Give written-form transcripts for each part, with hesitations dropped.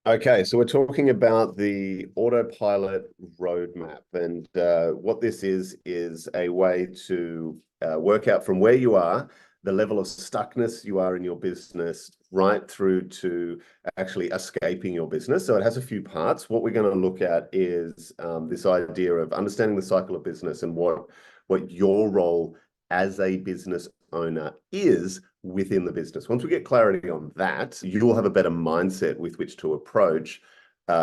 Okay, so we're talking about the Autopilot Roadmap, and what this is a way to work out from where you are, the level of stuckness you are in your business, right through to actually escaping your business. So it has a few parts. What we're going to look at is this idea of understanding the cycle of business and what your role as a business owner is within the business. Once we get clarity on that, you'll have a better mindset with which to approach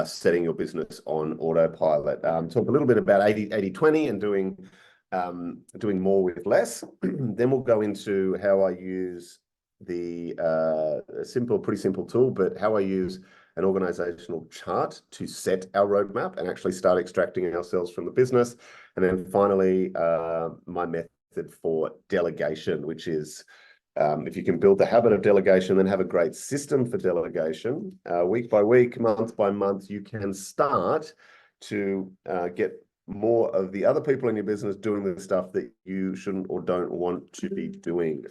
setting your business on autopilot. Talk a little bit about 80-20 and doing more with less. Then we'll go into how I use the pretty simple tool, but how I use an organizational chart to set our roadmap and actually start extracting ourselves from the business. And then finally, my method for delegation, which is if you can build the habit of delegation, then have a great system for delegation, week by week, month by month, you can start to get more of the other people in your business doing the stuff that you shouldn't or don't want to be doing.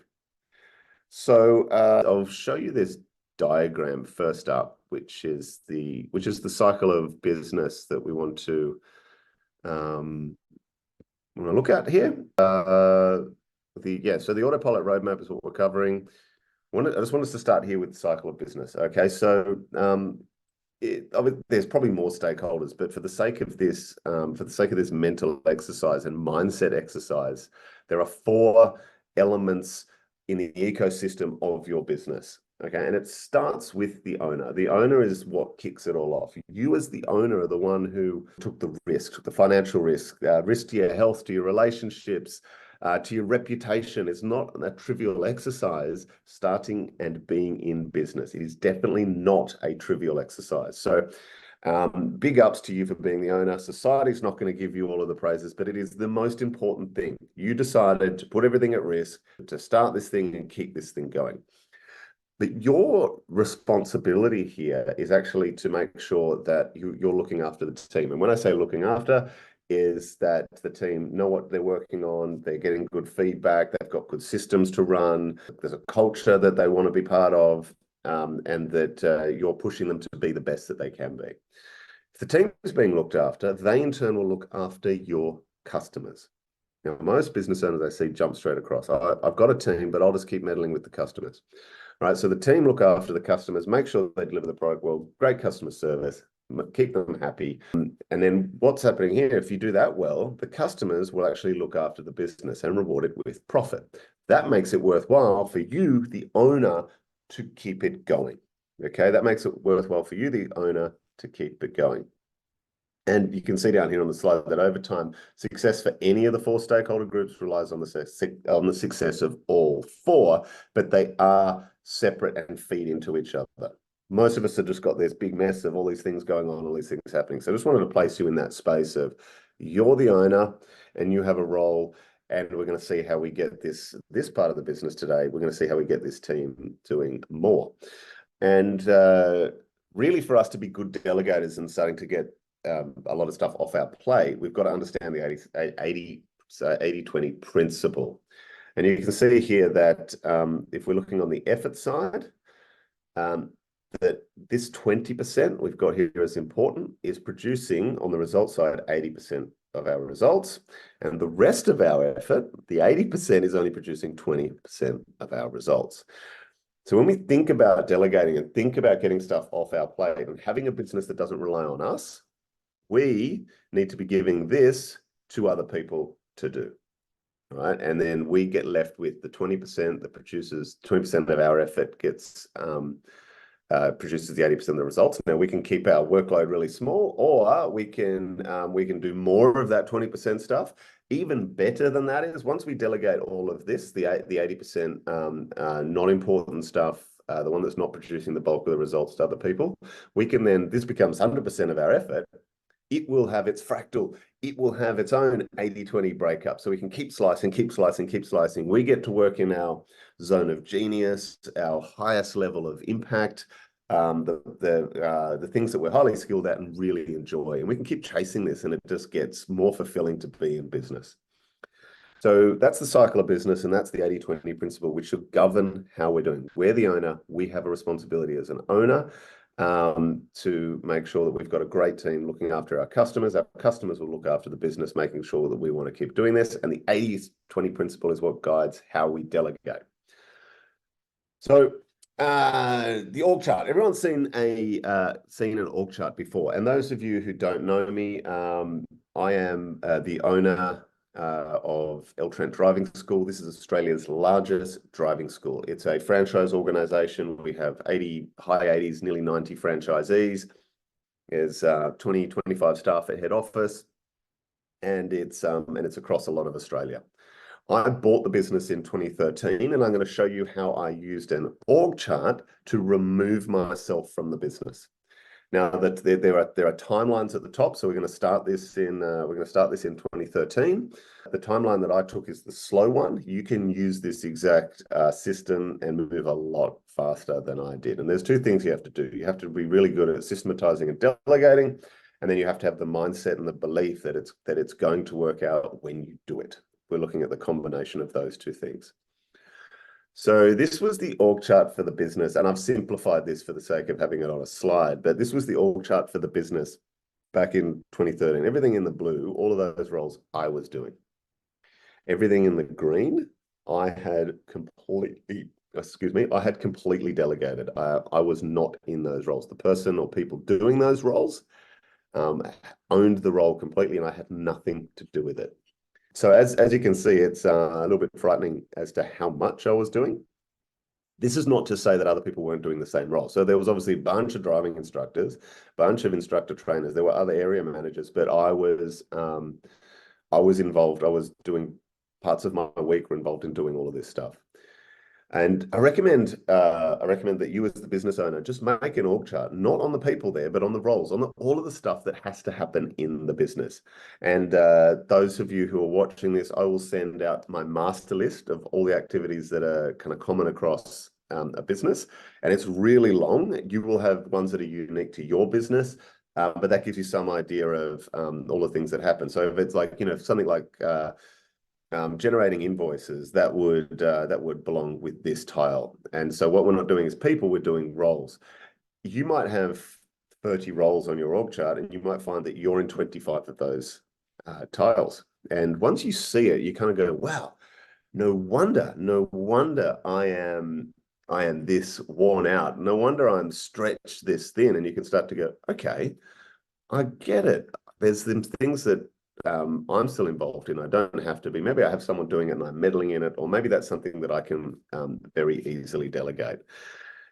So I'll show you this diagram first up, which is the cycle of business that we want to look at here. So the Autopilot Roadmap is what we're covering. I just want us to start here with the cycle of business. Okay, so there's probably more stakeholders, but for the sake of this mental exercise and mindset exercise, there are 4 elements in the ecosystem of your business. Okay, and it starts with the owner. The owner is what kicks it all off. You as the owner are the one who took the risk, took the financial risk, risk to your health, to your relationships, to your reputation. It's not a trivial exercise starting and being in business. It is definitely not a trivial exercise. So big ups to you for being the owner. Society's not going to give you all of the praises, but it is the most important thing. You decided to put everything at risk to start this thing and keep this thing going. But your responsibility here is actually to make sure that you're looking after the team. And when I say looking after, is that the team know what they're working on, they're getting good feedback, they've got good systems to run, there's a culture that they want to be part of, and that you're pushing them to be the best that they can be. If the team is being looked after, they in turn will look after your customers. Now, most business owners I see jump straight across. I've got a team, but I'll just keep meddling with the customers. Right, so the team look after the customers, make sure they deliver the product well, great customer service, keep them happy. And then what's happening here, if you do that well, the customers will actually look after the business and reward it with profit. That makes it worthwhile for you, the owner, to keep it going. Okay, that makes it worthwhile for you, the owner, to keep it going. And you can see down here on the slide that over time, success for any of the 4 stakeholder groups relies on the success of all 4, but they are separate and feed into each other. Most of us have just got this big mess of all these things going on, all these things happening. So I just wanted to place you in that space of you're the owner and you have a role, and we're going to see how we get this part of the business today. We're going to see how we get this team doing more. And really for us to be good delegators and starting to get a lot of stuff off our plate, we've got to understand the 80-20 principle. And you can see here that if we're looking on the effort side, that this 20% we've got here as important is producing on the result side 80% of our results, and the rest of our effort, the 80%, is only producing 20% of our results. So when we think about delegating and think about getting stuff off our plate and having a business that doesn't rely on us, we need to be giving this to other people to do, right? And then we get left with the 20% that produces 20% of our effort gets produces the 80% of the results. Now we can keep our workload really small, or we can do more of that 20% stuff. Even better than that is once we delegate all of this, the 80% not important stuff, the one that's not producing the bulk of the results to other people, we can then, this becomes 100% of our effort. It will have its fractal. It will have its own 80-20 breakup. So we can keep slicing, keep slicing, keep slicing. We get to work in our zone of genius, our highest level of impact, the things that we're highly skilled at and really enjoy. And we can keep chasing this, and it just gets more fulfilling to be in business. So that's the cycle of business, and that's the 80-20 principle, which should govern how we're doing. We're the owner. We have a responsibility as an owner to make sure that we've got a great team looking after our customers. Our customers will look after the business, making sure that we want to keep doing this. And the 80-20 principle is what guides how we delegate. So the org chart. Everyone's seen an org chart before. And those of you who don't know me, I am the owner of El Trent Driving School. This is Australia's largest driving school. It's a franchise organization. We have high 80s, nearly 90 franchisees. There's 20, 25 staff at head office, and it's across a lot of Australia. I bought the business in 2013, and I'm going to show you how I used an org chart to remove myself from the business. Now that there are timelines at the top, so we're going to start this in 2013. The timeline that I took is the slow one. You can use this exact system and move a lot faster than I did. And there's two things you have to do. You have to be really good at systematizing and delegating, and then you have to have the mindset and the belief that it's going to work out when you do it. We're looking at the combination of those two things. So this was the org chart for the business, and I've simplified this for the sake of having it on a slide, but this was the org chart for the business back in 2013. Everything in the blue, all of those roles I was doing. Everything in the green, I had completely delegated. I was not in those roles. The person or people doing those roles owned the role completely, and I had nothing to do with it. So as you can see, it's a little bit frightening as to how much I was doing. This is not to say that other people weren't doing the same role. So there was obviously a bunch of driving instructors, a bunch of instructor trainers. There were other area managers, but I was involved. I was doing parts of my week were involved in doing all of this stuff. And I recommend that you as the business owner just make an org chart, not on the people there, but on the roles, on all of the stuff that has to happen in the business. And those of you who are watching this, I will send out my master list of all the activities that are kind of common across a business. And it's really long. You will have ones that are unique to your business, but that gives you some idea of all the things that happen. So if it's like, something like generating invoices, that would belong with this tile. And so what we're not doing is people, we're doing roles. You might have 30 roles on your org chart, and you might find that you're in 25 of those tiles. And once you see it, you kind of go, wow, no wonder I am this worn out. No wonder I'm stretched this thin. And you can start to go, okay, I get it. There's some things that I'm still involved in. I don't have to be. Maybe I have someone doing it and I'm meddling in it, or maybe that's something that I can very easily delegate.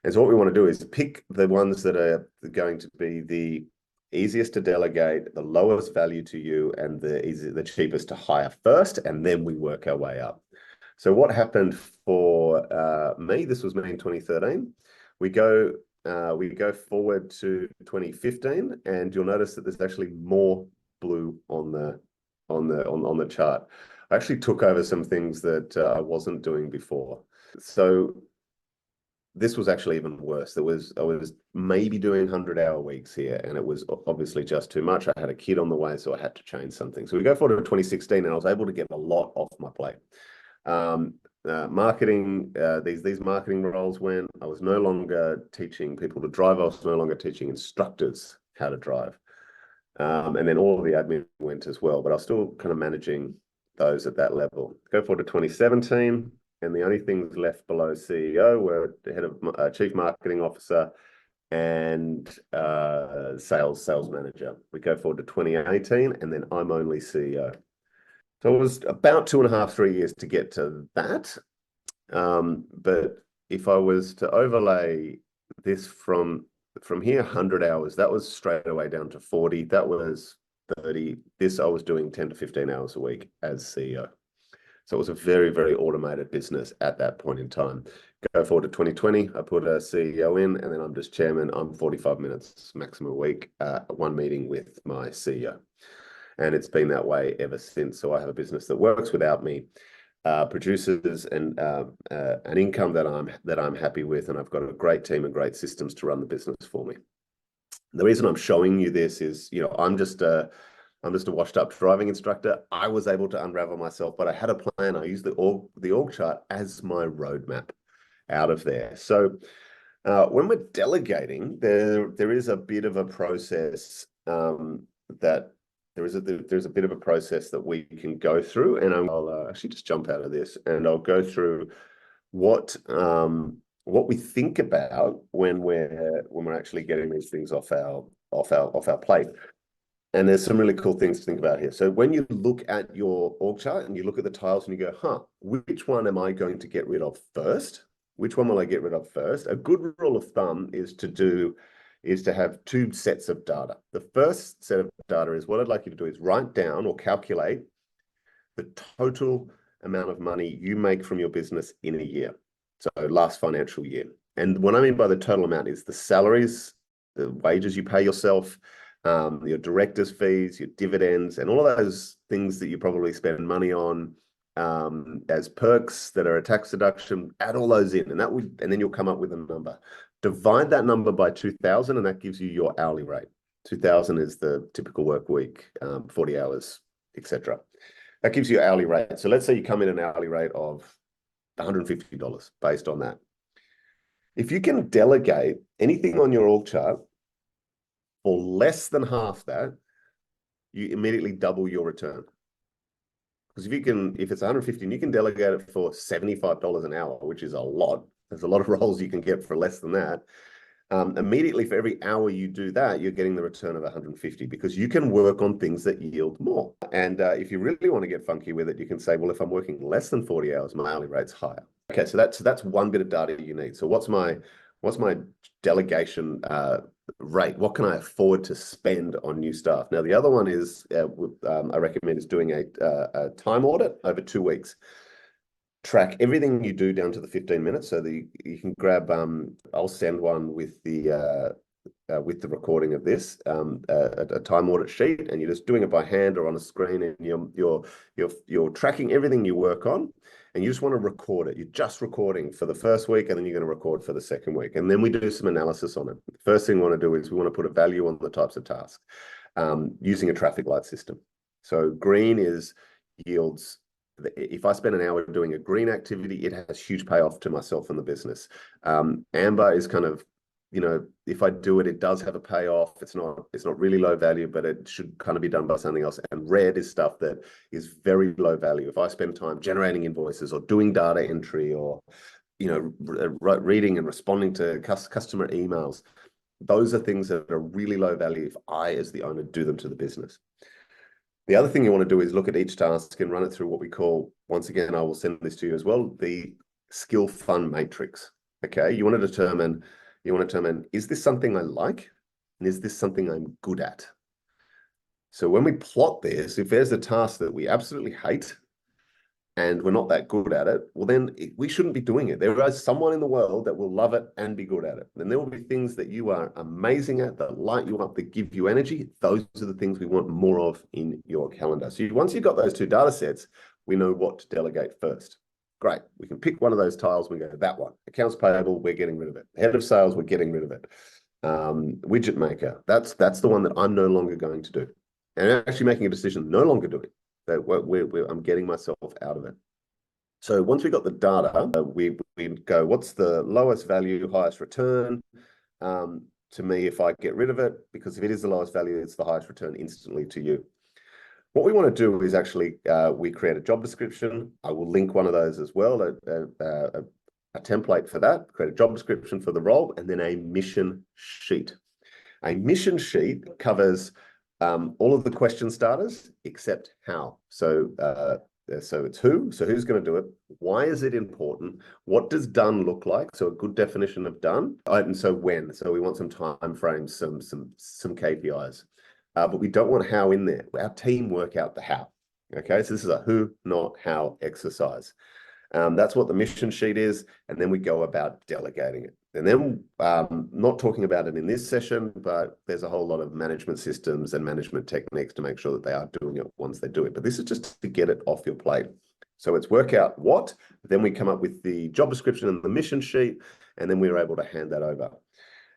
And so what we want to do is pick the ones that are going to be the easiest to delegate, the lowest value to you, and the cheapest to hire first, and then we work our way up. So what happened for me, this was me in 2013. We go forward to 2015, and you'll notice that there's actually more blue on the chart. I actually took over some things that I wasn't doing before. So this was actually even worse. I was maybe doing 100-hour weeks here, and it was obviously just too much. I had a kid on the way, so I had to change something. So we go forward to 2016, and I was able to get a lot off my plate. Marketing, these marketing roles went. I was no longer teaching people to drive. I was no longer teaching instructors how to drive. And then all of the admin went as well, but I was still kind of managing those at that level. Go forward to 2017, and the only things left below CEO were the head of chief marketing officer and sales manager. We go forward to 2018, and then I'm only CEO. So it was about 2.5, 3 years to get to that. But if I was to overlay this from here, 100 hours, that was straight away down to 40. That was 30. This I was doing 10 to 15 hours a week as CEO. So it was a very, very automated business at that point in time. Go forward to 2020, I put a CEO in, and then I'm just chairman. I'm 45 minutes maximum a week, one meeting with my CEO. And it's been that way ever since. So I have a business that works without me, produces an income that I'm happy with, and I've got a great team and great systems to run the business for me. The reason I'm showing you this is, I'm just a washed up driving instructor. I was able to unravel myself, but I had a plan. I used the org chart as my roadmap out of there. So When we're delegating, there is a bit of a process that there's a bit of a process that we can go through, and I'll actually just jump out of this, and I'll go through what we think about when we're actually getting these things off our plate. And there's some really cool things to think about here. So when you look at your org chart and you look at the tiles and you go, which one am I going to get rid of first? Which one will I get rid of first? A good rule of thumb is to have two sets of data. The first set of data is what I'd like you to do is write down or calculate the total amount of money you make from your business in a year. So last financial year. And what I mean by the total amount is the salaries, the wages you pay yourself, your director's fees, your dividends, and all of those things that you probably spend money on as perks that are a tax deduction. Add all those in, and then you'll come up with a number. Divide that number by 2,000, and that gives you your hourly rate. 2,000 is the typical work week, 40 hours, etc. That gives you your hourly rate. So let's say you come in an hourly rate of $150 based on that. If you can delegate anything on your org chart for less than half that, you immediately double your return. Because if it's 150 and you can delegate it for $75 an hour, which is a lot, there's a lot of roles you can get for less than that. Immediately for every hour you do that, you're getting the return of 150 because you can work on things that yield more. And if you really want to get funky with it, you can say, well, if I'm working less than 40 hours, my hourly rate's higher. Okay, so that's one bit of data you need. So what's my delegation rate? What can I afford to spend on new staff? Now, the other one is I recommend is doing a time audit over 2 weeks. Track everything you do down to the 15 minutes, so that you can grab. I'll send one with the recording of this, a time audit sheet, and you're just doing it by hand or on a screen, and you're tracking everything you work on, and you just want to record it. You're just recording for the first week, and then you're going to record for the second week, and then we do some analysis on it. The first thing we want to do is we want to put a value on the types of tasks using a traffic light system. So green yields. If I spend an hour doing a green activity, it has huge payoff to myself and the business. Amber is kind of, if I do it, it does have a payoff. It's not really low value, but it should kind of be done by something else. And red is stuff that is very low value. If I spend time generating invoices or doing data entry or, reading and responding to customer emails, those are things that are really low value if I, as the owner, do them to the business. The other thing you want to do is look at each task and run it through what we call, once again, I will send this to you as well, the skill fun matrix. Okay, you want to determine, is this something I like? And is this something I'm good at? So when we plot this, if there's a task that we absolutely hate and we're not that good at it, well, then we shouldn't be doing it. There is someone in the world that will love it and be good at it. And there will be things that you are amazing at, that light you up, that give you energy. Those are the things we want more of in your calendar. So once you've got those two data sets, we know what to delegate first. Great. We can pick one of those tiles. We go, that one. Accounts payable, we're getting rid of it. Head of sales, we're getting rid of it. Widget maker, that's the one that I'm no longer going to do. And actually making a decision, no longer doing. That I'm getting myself out of it. So once we got the data, we go, what's the lowest value, highest return to me if I get rid of it? Because if it is the lowest value, it's the highest return instantly to you. What we want to do is actually, we create a job description. I will link one of those as well, a template for that, create a job description for the role, and then a mission sheet. A mission sheet covers all of the question starters except how. So it's who. So who's going to do it? Why is it important? What does done look like? So a good definition of done. And so when. So we want some time frames, some KPIs. But we don't want how in there. Our team work out the how. Okay, so this is a who, not how exercise. That's what the mission sheet is, and then we go about delegating it. And then, not talking about it in this session, but there's a whole lot of management systems and management techniques to make sure that they are doing it once they do it. But this is just to get it off your plate. So it's work out what, then we come up with the job description and the mission sheet, and then we're able to hand that over.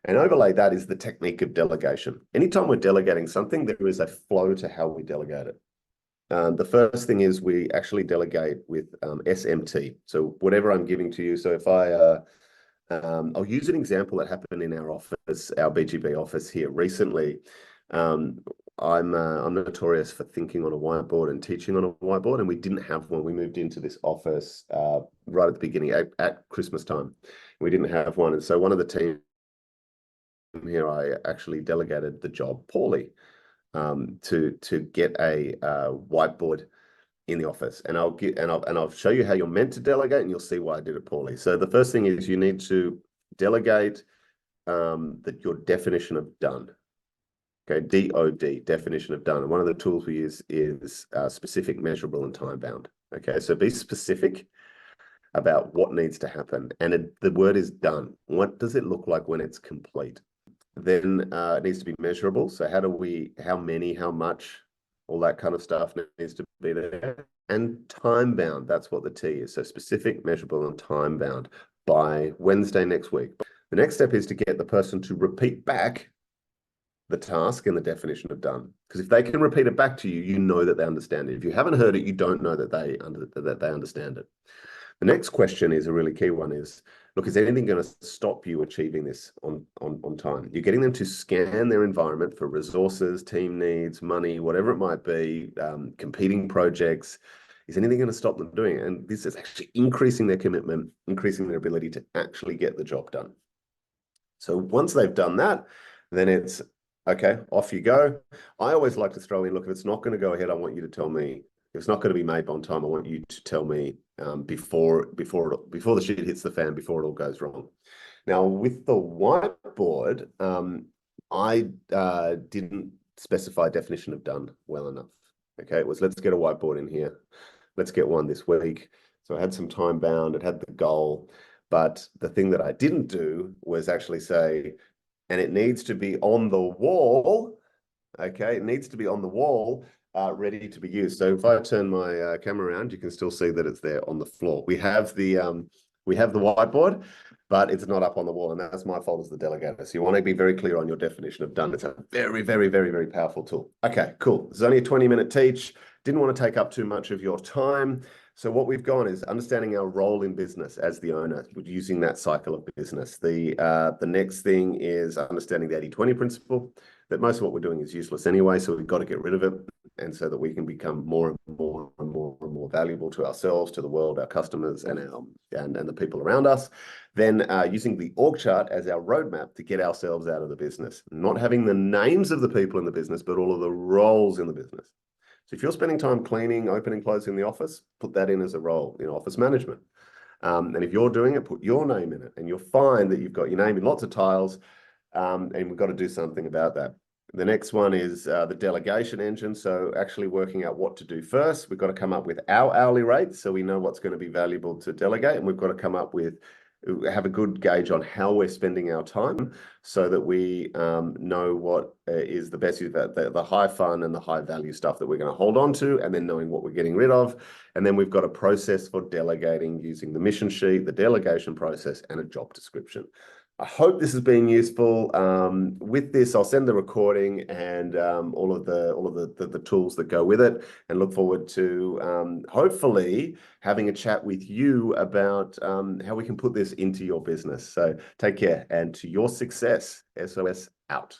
And overlay that is the technique of delegation. Anytime we're delegating something, there is a flow to how we delegate it. The first thing is we actually delegate with SMT. So whatever I'm giving to you. So if I I'll use an example that happened in our office, our BGB office here recently. Um, I'm notorious for thinking on a whiteboard and teaching on a whiteboard, and we didn't have one. We moved into this office right at the beginning at Christmas time. We didn't have one, and so one of the team here, I actually delegated the job poorly to get a whiteboard in the office, and I'll show you how you're meant to delegate, and you'll see why I did it poorly. So the first thing is you need to delegate that your definition of done. Okay, DOD, definition of done. And one of the tools we use is specific, measurable, and time bound. Okay, so be specific about what needs to happen, and the word is done. What does it look like when it's complete? Then it needs to be measurable. So how many, how much, all that kind of stuff needs to be there. And time bound, that's what the T is. So specific, measurable, and time bound by Wednesday next week. The next step is to get the person to repeat back the task and the definition of done. Because if they can repeat it back to you, you know that they understand it. If you haven't heard it, you don't know that they understand it. The next question is a really key one is, look, is anything going to stop you achieving this on time? You're getting them to scan their environment for resources, team needs, money, whatever it might be, competing projects. Is anything going to stop them doing it? And this is actually increasing their commitment, increasing their ability to actually get the job done. So once they've done that, then it's, okay, off you go. I always like to throw in, look, if it's not going to go ahead, I want you to tell me. If it's not going to be made on time, I want you to tell me before the shit hits the fan, before it all goes wrong. Now, with the whiteboard, I didn't specify definition of done well enough. Okay, it was, let's get a whiteboard in here. Let's get one this week. So I had some time bound, it had the goal. But the thing that I didn't do was actually say, and it needs to be on the wall. Okay, it needs to be on the wall, ready to be used. So if I turn my camera around, you can still see that it's there on the floor. We have the whiteboard, but it's not up on the wall, and that's my fault as the delegator. So you want to be very clear on your definition of done. It's a very, very, very, very powerful tool. Okay, cool. It's only a 20-minute teach. Didn't want to take up too much of your time. So what we've gone is understanding our role in business as the owner, using that cycle of business. The next thing is understanding the 80-20 principle, that most of what we're doing is useless anyway, so we've got to get rid of it, and so that we can become more and more and more and more valuable to ourselves, to the world, our customers, and the people around us. Then using the org chart as our roadmap to get ourselves out of the business, not having the names of the people in the business, but all of the roles in the business. So if you're spending time cleaning, opening, closing the office, put that in as a role in office management. And if you're doing it, put your name in it, and you'll find that you've got your name in lots of tiles, and we've got to do something about that. The next one is the delegation engine. So actually working out what to do first. We've got to come up with our hourly rate so we know what's going to be valuable to delegate, and we've got to come up with have a good gauge on how we're spending our time so that we know what is the best use of the high fun and the high value stuff that we're going to hold on to, and then knowing what we're getting rid of. And then we've got a process for delegating using the mission sheet, the delegation process, and a job description. I hope this has been useful. With this, I'll send the recording and all of the tools that go with it, and look forward to hopefully having a chat with you about how we can put this into your business. So take care, and to your success, SOS out.